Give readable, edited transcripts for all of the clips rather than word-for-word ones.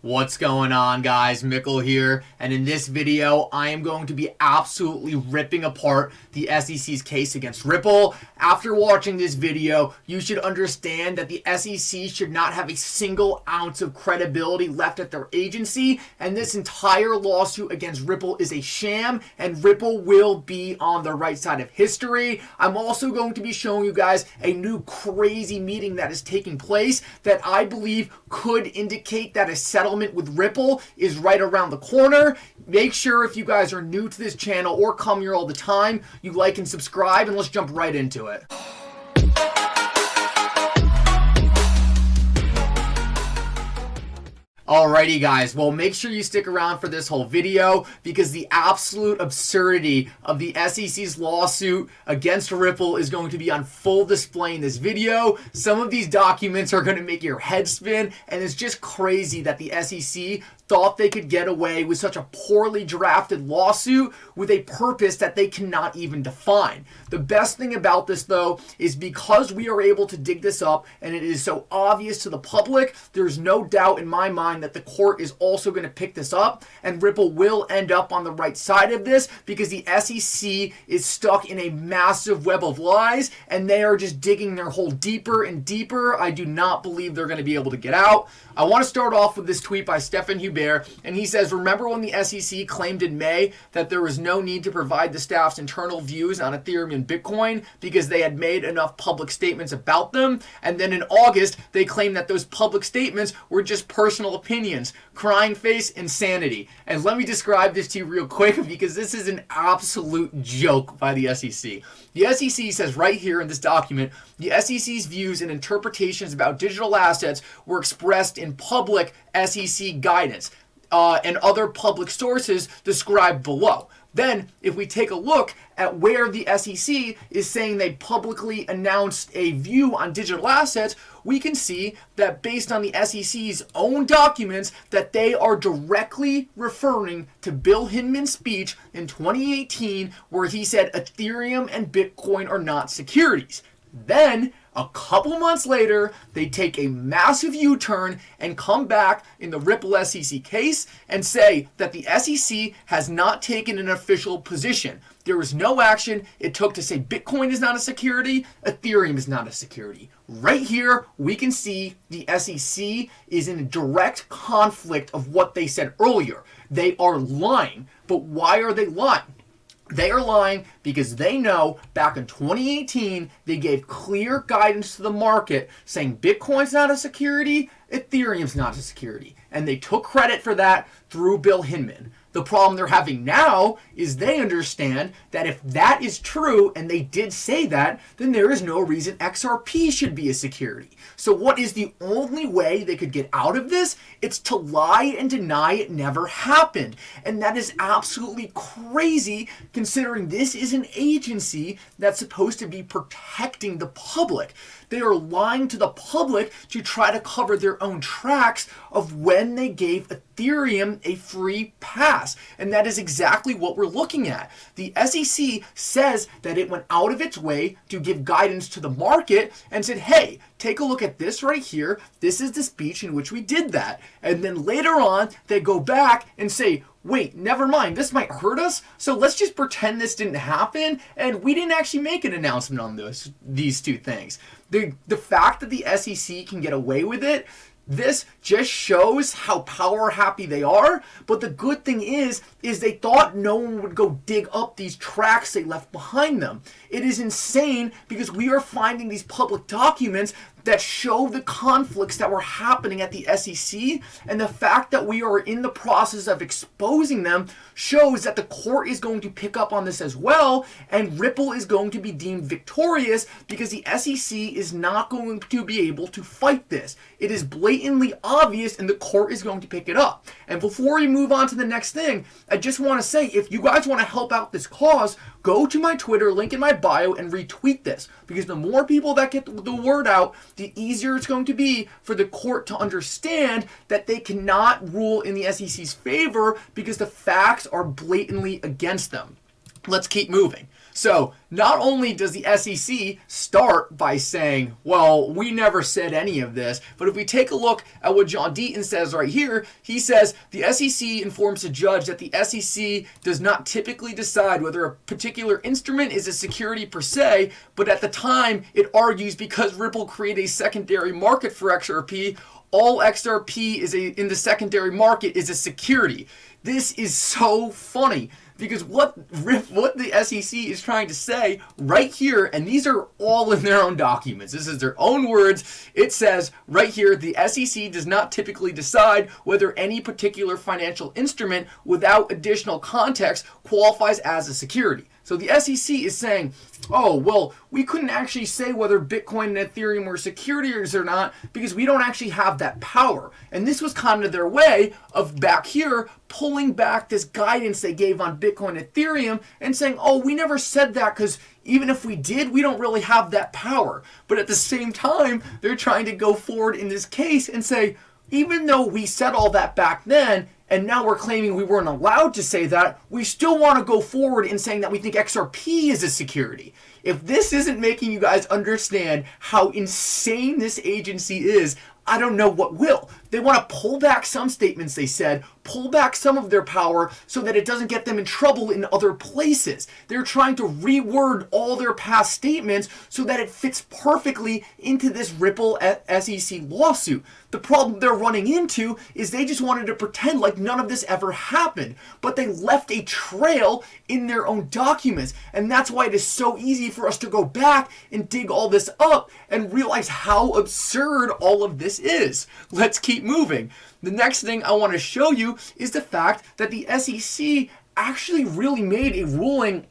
What's going on, guys? Mickle here, and in this video I am going to be absolutely ripping apart the SEC's case against Ripple. After watching this video, you should understand that the SEC should not have a single ounce of credibility left at their agency, and this entire lawsuit against Ripple is a sham, and Ripple will be on the right side of history. I'm also going to be showing you guys a new crazy meeting that is taking place that I believe could indicate that a settlement with Ripple is right around the corner. Make sure if you guys are new to this channel or come here all the time, you like and subscribe, and let's jump right into it. Alrighty guys, well make sure you stick around for this whole video because the absolute absurdity of the SEC's lawsuit against Ripple is going to be on full display in this video. Some of these documents are going to make your head spin, and it's just crazy that the SEC thought they could get away with such a poorly drafted lawsuit with a purpose that they cannot even define. The best thing about this though is because we are able to dig this up and it is so obvious to the public, there's no doubt in my mind that the court is also going to pick this up and Ripple will end up on the right side of this because the SEC is stuck in a massive web of lies and they are just digging their hole deeper and deeper. I do not believe they're going to be able to get out. I want to start off with this tweet by Stephen Hubert, and he says, remember when the SEC claimed in May that there was no need to provide the staff's internal views on Ethereum and Bitcoin because they had made enough public statements about them? And then in August, they claimed that those public statements were just personal opinions. Crying face, insanity. And let me describe this to you real quick because this is an absolute joke by the SEC. The SEC says right here in this document, the SEC's views and interpretations about digital assets were expressed in public SEC guidance and other public sources described below. Then, if we take a look at where the SEC is saying they publicly announced a view on digital assets, we can see that based on the SEC's own documents that they are directly referring to Bill Hinman's speech in 2018 where he said Ethereum and Bitcoin are not securities. Then, a couple months later, they take a massive U-turn and come back in the Ripple SEC case and say that the SEC has not taken an official position. There was no action it took to say Bitcoin is not a security, Ethereum is not a security. Right here, we can see the SEC is in direct conflict of what they said earlier. They are lying, but why are they lying? They are lying because they know back in 2018, they gave clear guidance to the market saying Bitcoin's not a security, Ethereum's not a security. And they took credit for that through Bill Hinman. The problem they're having now is they understand that if that is true, and they did say that, then there is no reason XRP should be a security. So what is the only way they could get out of this? It's to lie and deny it never happened. And that is absolutely crazy considering this is an agency that's supposed to be protecting the public. They are lying to the public to try to cover their own tracks of when they gave Ethereum a free pass. And that is exactly what we're looking at. The SEC says that it went out of its way to give guidance to the market and said, hey, take a look at this right here. This is the speech in which we did that. And then later on, they go back and say, wait, never mind, this might hurt us, so let's just pretend this didn't happen, and we didn't actually make an announcement on these two things. The fact that the SEC can get away with it, this just shows how power happy they are. But the good thing is they thought no one would go dig up these tracks they left behind them. It is insane because we are finding these public documents that show the conflicts that were happening at the SEC, and the fact that we are in the process of exposing them shows that the court is going to pick up on this as well, and Ripple is going to be deemed victorious because the SEC is not going to be able to fight this. It is blatantly obvious and the court is going to pick it up. And before we move on to the next thing, I just want to say, if you guys want to help out this cause, go to my Twitter, link in my bio, and retweet this. Because the more people that get the word out, the easier it's going to be for the court to understand that they cannot rule in the SEC's favor because the facts are blatantly against them. Let's keep moving. So not only does the SEC start by saying, well, we never said any of this, but if we take a look at what John Deaton says right here, he says the SEC informs the judge that the SEC does not typically decide whether a particular instrument is a security per se, but at the time it argues because Ripple created a secondary market for XRP, all XRP in the secondary market is a security. This is so funny. Because what the SEC is trying to say right here, and these are all in their own documents, this is their own words, it says right here, the SEC does not typically decide whether any particular financial instrument without additional context qualifies as a security. So the SEC is saying, oh, well, we couldn't actually say whether Bitcoin and Ethereum were securities or not because we don't actually have that power. And this was kind of their way of back here pulling back this guidance they gave on Bitcoin and Ethereum and saying, oh, we never said that because even if we did, we don't really have that power. But at the same time, they're trying to go forward in this case and say, even though we said all that back then, and now we're claiming we weren't allowed to say that, we still want to go forward in saying that we think XRP is a security. If this isn't making you guys understand how insane this agency is, I don't know what will. They want to pull back some statements they said, pull back some of their power so that it doesn't get them in trouble in other places. They're trying to reword all their past statements so that it fits perfectly into this Ripple SEC lawsuit. The problem they're running into is they just wanted to pretend like none of this ever happened, but they left a trail in their own documents. And that's why it is so easy for us to go back and dig all this up and realize how absurd all of this is. Let's keep moving. The next thing I want to show you is the fact that the SEC actually really made a ruling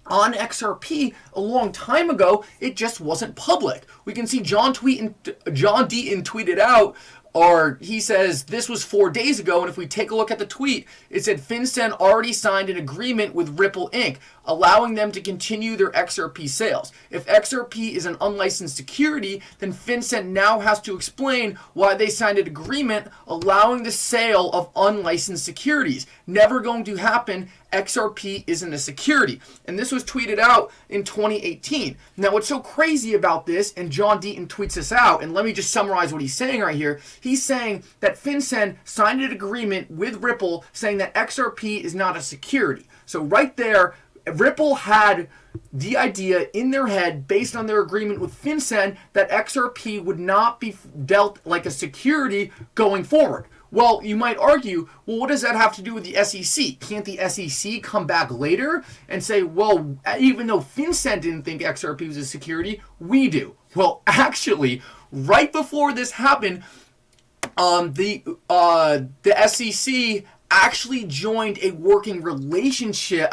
on XRP a long time ago. It just wasn't public. We can see John Deaton tweeted out, or he says this was 4 days ago, and if we take a look at the tweet, it said FinCEN already signed an agreement with Ripple Inc., allowing them to continue their XRP sales. If XRP is an unlicensed security, then FinCEN now has to explain why they signed an agreement allowing the sale of unlicensed securities. Never going to happen. XRP isn't a security. And this was tweeted out in 2018. Now, what's so crazy about this, and John Deaton tweets this out, and let me just summarize what he's saying right here. He's saying that FinCEN signed an agreement with Ripple saying that XRP is not a security. So right there, Ripple had the idea in their head, based on their agreement with FinCEN, that XRP would not be dealt like a security going forward. Well, you might argue, well, what does that have to do with the SEC? Can't the SEC come back later and say, well, even though FinCEN didn't think XRP was a security, we do? Well, actually, right before this happened, the SEC actually joined a working relationship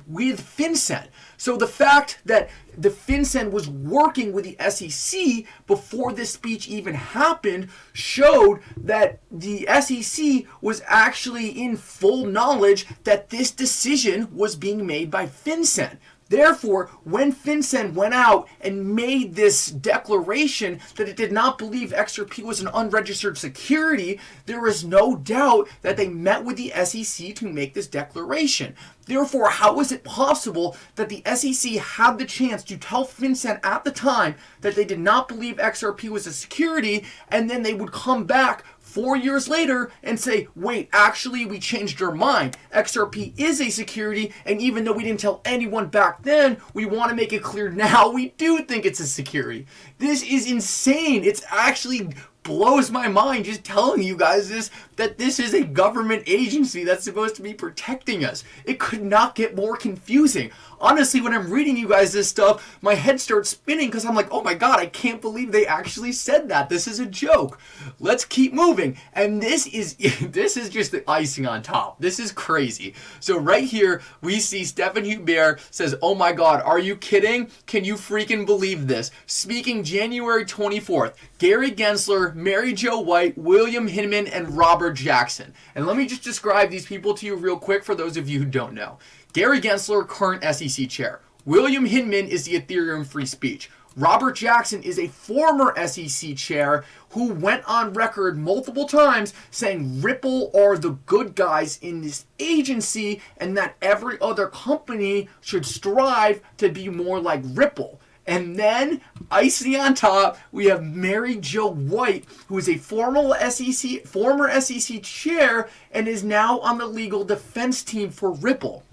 with FinCEN. So the fact that the FinCEN was working with the SEC before this speech even happened showed that the SEC was actually in full knowledge that this decision was being made by FinCEN. Therefore, when FinCEN went out and made this declaration that it did not believe XRP was an unregistered security, there is no doubt that they met with the SEC to make this declaration. Therefore, how is it possible that the SEC had the chance to tell FinCEN at the time that they did not believe XRP was a security, and then they would come back 4 years later and say, wait, actually we changed our mind. XRP is a security, and even though we didn't tell anyone back then, we want to make it clear now we do think it's a security. This is insane. It's actually blows my mind just telling you guys this, that this is a government agency that's supposed to be protecting us. It could not get more confusing. Honestly, when I'm reading you guys this stuff, my head starts spinning because I'm like, oh my god, I can't believe they actually said that. This is a joke. Let's keep moving. And this is just the icing on top. This is crazy. So right here, we see Stephen Hubert says, oh my god, are you kidding? Can you freaking believe this? Speaking January 24th, Gary Gensler, Mary Jo White, William Hinman, and Robert Jackson. And let me just describe these people to you real quick for those of you who don't know. Gary Gensler, current SEC chair. William Hinman is the Ethereum free speech. Robert Jackson is a former SEC chair who went on record multiple times saying Ripple are the good guys in this agency and that every other company should strive to be more like Ripple. And then, icing on top, we have Mary Jo White, who is a former SEC chair and is now on the legal defense team for Ripple.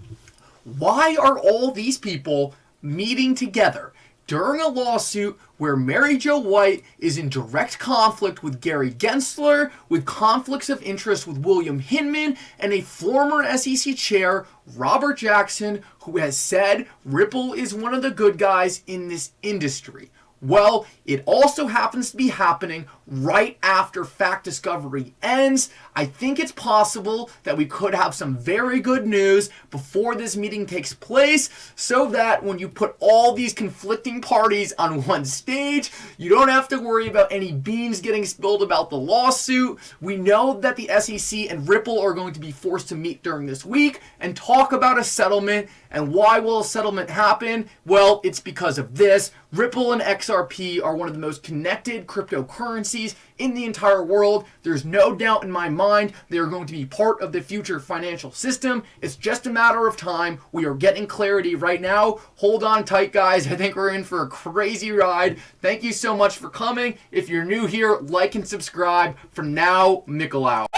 Why are all these people meeting together during a lawsuit where Mary Jo White is in direct conflict with Gary Gensler, with conflicts of interest with William Hinman, and a former SEC chair, Robert Jackson, who has said Ripple is one of the good guys in this industry? Well, it also happens to be happening right after fact discovery ends. I think it's possible that we could have some very good news before this meeting takes place, so that when you put all these conflicting parties on one stage, you don't have to worry about any beans getting spilled about the lawsuit. We know that the SEC and Ripple are going to be forced to meet during this week and talk about a settlement. And why will a settlement happen? Well, it's because of this. Ripple and XRP are one of the most connected cryptocurrencies in the entire world. There's no doubt in my mind they're going to be part of the future financial system. It's just a matter of time. We are getting clarity right now. Hold on tight, guys. I think we're in for a crazy ride. Thank you so much for coming. If you're new here, like and subscribe. For now, Mickle out.